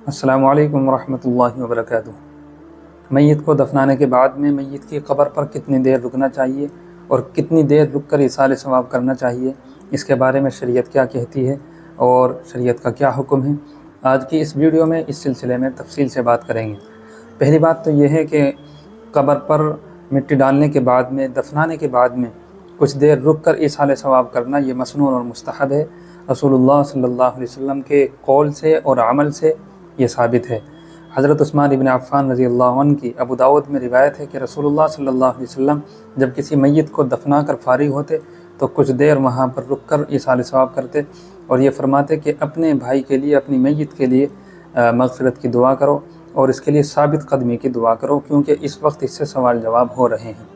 अस्सलामु अलैकुम वरहमतुल्लाहि वबरकातुहू। मैयत को दफनाने के बाद में मैयत की कब्र पर कितनी देर रुकना चाहिए और कितनी देर रुक कर इसाले सवाब करना चाहिए, इसके बारे में शरीयत क्या कहती है और शरीयत का क्या हुक्म है, आज की इस वीडियो में इस सिलसिले में तफसील से बात करेंगे। पहली बात तो यह है कि कब्र पर मिट्टी डालने के बाद में, दफनाने के बाद में कुछ देर रुक कर इसाले सवाब करना ये मसनून और मुस्तहब है। रसूलुल्लाह सल्लल्लाहु अलैहि वसल्लम के कौल से और अमल से ये साबित है। हज़रत उस्मान इब्न अफ़्फ़ान रज़ी अल्लाहु अन्हु की अबू दाऊद में रिवायत है कि रसूलुल्लाह सल्लल्लाहु अलैहि वसल्लम जब किसी मैयत को दफना कर फारिग होते तो कुछ देर वहाँ पर रुक कर इसाले सवाब करते और ये फरमाते कि अपने भाई के लिए, अपनी मैयत के लिए मग़फ़िरत की दुआ करो और इसके लिए साबित कदमी की दुआ करो, क्योंकि इस वक्त इससे सवाल जवाब हो रहे हैं।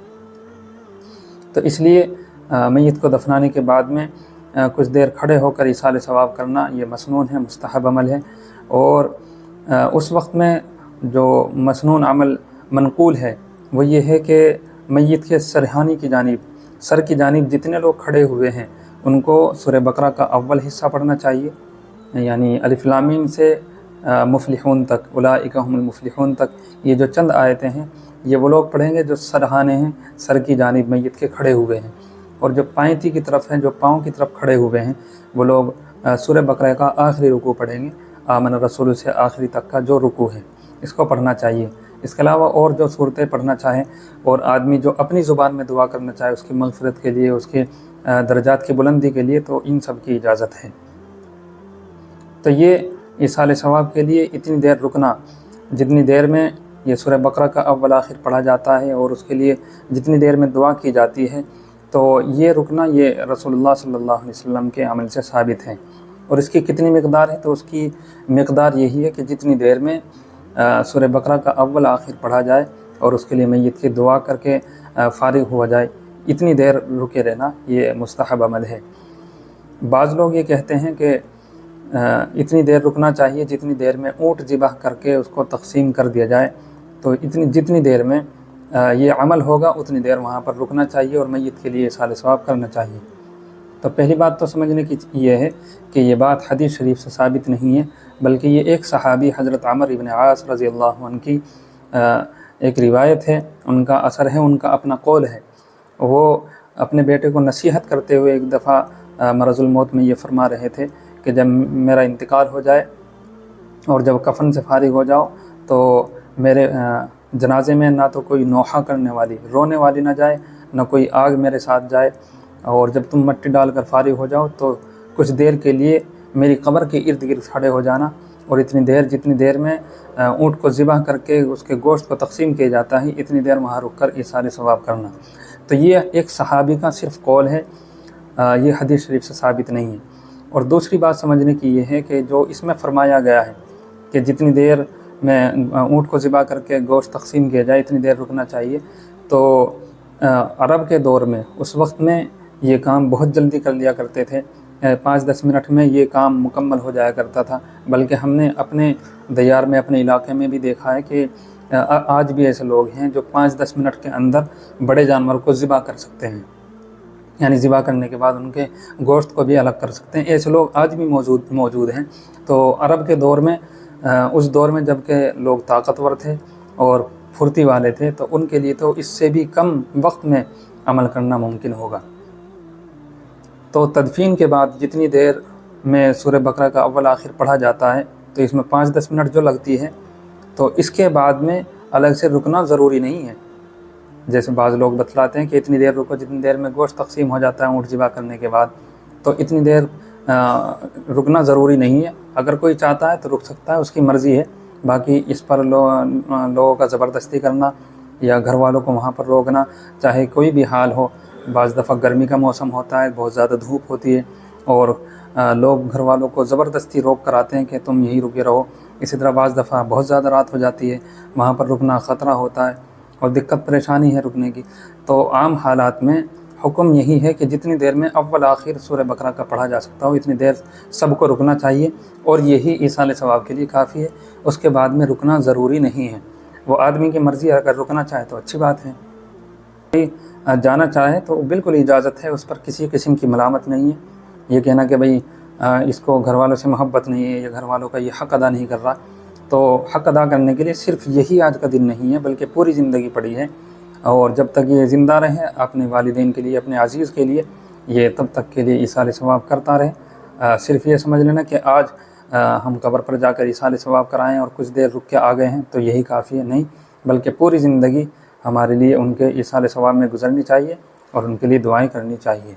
तो इसलिए मैयत को दफनाने के बाद में कुछ देर खड़े होकर इसाले सवाब करना ये मसनून है, मुस्तहब अमल है। और उस वक्त में जो मसनून अमल मनकूल है वो ये है कि मैयत के सरहानी की जानिब, सर की जानिब जितने लोग खड़े हुए हैं उनको सूरह बकरा का अव्वल हिस्सा पढ़ना चाहिए, यानी अलिफ लाम मीम से मुफ़लिहून तक, उलाइका हुमुल मुफ़लिहून तक, ये जो चंद आयतें हैं ये वो लोग पढ़ेंगे जो सरहाने हैं, सर की जानिब मैयत के खड़े हुए हैं। और जो पायती की तरफ हैं, जो पाँव की तरफ खड़े हुए हैं, वो लोग सूरह बकरा का आखिरी रुकू पढ़ेंगे, आमन रसूल से आखिरी तक का जो रुकू है इसको पढ़ना चाहिए। इसके अलावा और जो सूरतें पढ़ना चाहें और आदमी जो अपनी ज़ुबान में दुआ करना चाहे उसकी मग़फ़िरत के लिए, उसके दर्जात की बुलंदी के लिए, तो इन सब की इजाज़त है। तो ये इसाले सवाब के लिए इतनी देर रुकना, जितनी देर में ये सूरह बकरा का अव्वल आखिर पढ़ा जाता है और उसके लिए जितनी देर में दुआ की जाती है, तो ये रुकना ये रसूलुल्लाह सल्लल्लाहु अलैहि वसल्लम के अमल से साबित है। और इसकी कितनी मिक़दार है, तो उसकी मिक़दार यही है कि जितनी देर में सूरह बकरा का अव्वल आखिर पढ़ा जाए और उसके लिए मैयत की दुआ करके फ़ारिग हुआ जाए, इतनी देर रुके रहना ये मुस्तहब अमल है। बाज़ लोग ये कहते हैं कि इतनी देर रुकना चाहिए जितनी देर में ऊँट ज़िबह करके उसको तक़सीम कर दिया जाए, तो जितनी देर में ये अमल होगा उतनी देर वहाँ पर रुकना चाहिए और मैयत के लिए इसाले सवाब करना चाहिए। तो पहली बात तो समझने की ये है कि ये बात हदीस शरीफ से साबित नहीं है, बल्कि ये एक सहाबी हज़रत अमर इब्न आस रज़ी अल्लाहु अन्हु की एक रिवायत है, उनका असर है, उनका अपना कौल है। वो अपने बेटे को नसीहत करते हुए एक दफ़ा मरज़ुल मौत में ये फरमा रहे थे कि जब मेरा इंतकाल हो जाए और जब कफ़न से फारिग हो जाओ तो मेरे जनाजे में ना तो कोई नोहा करने वाली, रोने वाली ना जाए, ना कोई आग मेरे साथ जाए, और जब तुम मिट्टी डाल कर फारिग हो जाओ तो कुछ देर के लिए मेरी कब्र के इर्द गिर्द खड़े हो जाना, और इतनी देर जितनी देर में ऊँट को ज़िबह करके उसके गोश्त को तक़सीम किया जाता है, इतनी देर वहाँ रुक कर इसाले सवाब करना। तो ये एक सहाबी का सिर्फ़ कौल है, ये हदीस शरीफ से साबित नहीं है। और दूसरी बात समझने की ये है कि जो इसमें फ़रमाया गया है कि जितनी देर में ऊँट को ज़िबह करके गोश्त तक़सीम किया जाए इतनी देर रुकना चाहिए, तो अरब के दौर में उस वक्त में ये काम बहुत जल्दी कर लिया करते थे, 5-10 मिनट में ये काम मुकम्मल हो जाया करता था। बल्कि हमने अपने दयार में, अपने इलाके में भी देखा है कि आज भी ऐसे लोग हैं जो 5-10 मिनट के अंदर बड़े जानवर को ज़िबह कर सकते हैं, यानी ज़िबह करने के बाद उनके गोश्त को भी अलग कर सकते हैं। ऐसे लोग आज भी मौजूद हैं। तो अरब के दौर में, उस दौर में जबकि लोग ताकतवर थे और फुर्ती वाले थे, तो उनके लिए तो इससे भी कम वक्त में अमल करना मुमकिन होगा। तो तदफीन के बाद जितनी देर में सूरह बकरा का अव्वल आखिर पढ़ा जाता है, तो इसमें 5-10 मिनट जो लगती है, तो इसके बाद में अलग से रुकना ज़रूरी नहीं है। जैसे बाज़ लोग बतलाते हैं कि इतनी देर रुको जितनी देर में गोश्त तक़सीम हो जाता है ऊँट ज़िबह करने के बाद, तो इतनी देर रुकना ज़रूरी नहीं है। अगर कोई चाहता है तो रुक सकता है, उसकी मर्ज़ी है। बाकी इस पर लोगों का ज़बरदस्ती करना या घर वालों को वहाँ पर रोकना, चाहे कोई भी हाल हो, बाज़ दफ़ा गर्मी का मौसम होता है, बहुत ज़्यादा धूप होती है और लोग घर वालों को ज़बरदस्ती रोक कर आते हैं कि तुम यहीं रुके रहो। इसी तरह बाज़ दफ़ा बहुत ज़्यादा रात हो जाती है, वहाँ पर रुकना ख़तरा होता है और दिक्कत परेशानी है रुकने की। तो आम हालात में हुक्म यही है कि जितनी देर में अव्वल आखिर सूरह बकरा का पढ़ा जा सकता हो इतनी देर सबको रुकना चाहिए, और यही इसाले सवाब के लिए काफ़ी है। उसके बाद में रुकना ज़रूरी नहीं है। वो आदमी की मर्ज़ी, अगर रुकना चाहे तो अच्छी बात है, जाना चाहे तो बिल्कुल इजाज़त है, उस पर किसी किस्म की मलामत नहीं है। ये कहना कि भाई इसको घर वालों से मोहब्बत नहीं है या घर वालों का ये हक़ अदा नहीं कर रहा, تو حق ادا کرنے کے لیے صرف یہی آج کا دن نہیں ہے بلکہ پوری زندگی پڑی ہے، اور جب تک یہ زندہ رہے اپنے والدین کے لیے، اپنے عزیز کے لیے، یہ تب تک کے لیے ایصال ثواب کرتا رہے۔ صرف یہ سمجھ لینا کہ آج ہم قبر پر جا کر ایصال ثواب کرائیں اور کچھ دیر رک کے آ گئے ہیں تو یہی کافی ہے، نہیں، بلکہ پوری زندگی ہمارے لیے ان کے ایصال ثواب میں گزرنی چاہیے اور ان کے لیے دعائیں کرنی چاہیے۔